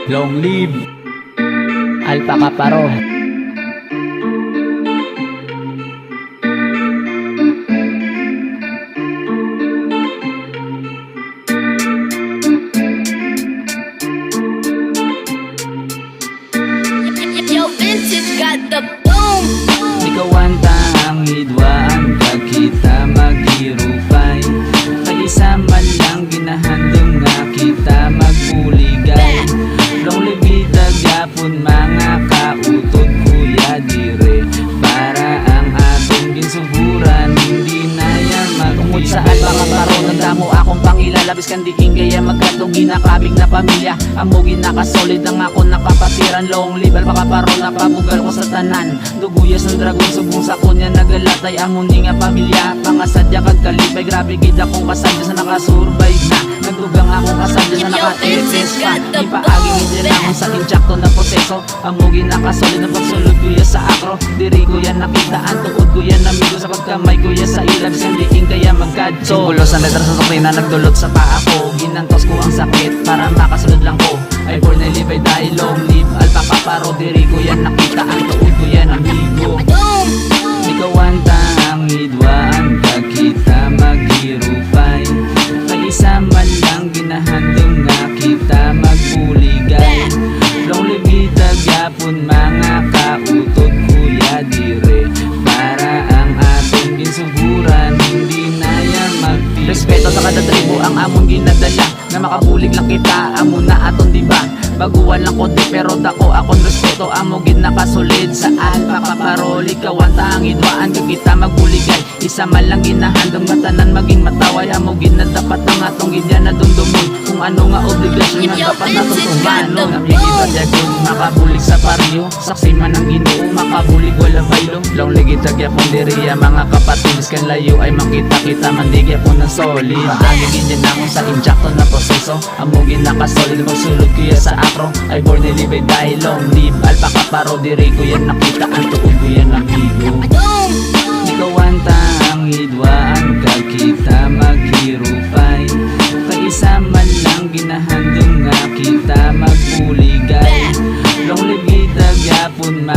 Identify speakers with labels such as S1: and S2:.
S1: Long live Alpaca Paro.
S2: Yo, Vintage got the boom.
S1: Ikaw ang tahang hidwaan, kagkita maghirupay. Kay-isa man lang ginahandong nga kita magpuligay. Long live itag yapon mga kautod kuya dire. Para ang atong ginsuburan, hindi na yan
S3: Tungod sa Alpaca Paro, nagdamo akong pangilalabis kandiking gaya magkatong ginakabig na pamilya. Amo ginakasolid ang ako nakapatiran. Long live Alpaca Paro, napabugal ko sa tanan. Duguyas ng dragon, subong sa kunya nagalatay. Amon nga pamilya, pangasadya kag kalipay. Grabe gid akong kasadya sa nakasurvive na. Nagdugang akong kasadya sa naka-TFS pa. Ipaaging hindi na akong sa inchakto na proseso. Amo ginakasolid na pagsulod kuya sa akro. Diri ko yan nakitaan, tuod ko yan amigo sa pagkamay kuya sa ilabis. Kandiking kaya magkadso. Singgulos ang letra sa doktrina, nagdulot sa paa ko. Ginantos ko ang sakit para makasunod lang ko. Ay born and live, ay dahil long live Alpaca Paro. Diri ko yan nakita, ang tuod ko yan amigo.
S2: Boom.
S1: Ikaw ang tahang hidwaan, kagkita maghirupay. Kay-isa man lang ginahandong nga kita magpuligay. Long live itag yapon mga kautod kuya dire. Para ang atong ginsuburan, hindi na yan magtibay.
S3: Respeto sa kada tribo ang among ginadala. Na makabulig lang kita, amo na aton diba. Baguan lang ko di pero dako akong respeto. Amo gid nakasulid sa Alpaca Paro. Ikaw ang tahang hidwaan, kag kita magbuligay. Isa man lang ginahandong matanan maging mataway. Amo gid na dapat ang atong gidya na dumdumon. Kung ano nga obligasyon na dapat natong tumano. Namigita dyagon makabulig sa paryo. Saksi man ang Ginoo, makabulig wala baylo. Long ligitag yapon diriya mga kapatilis kan layo ay makita kita mandigya po ng solid. Paagigin din ako sa injakto na proseso. Amo ginakasolid magsulod kuya sa akro. Ay born and live, ay dahil long live Alpaca Paro. Diri ko yan nakita, ang tuod ko yan amigo.
S2: Boom.
S1: Ikaw ang tahang hidwaan, kagkita maghirupay. Kay-isa man lang ginahandong nga kita magpuligay. Long live itag yapon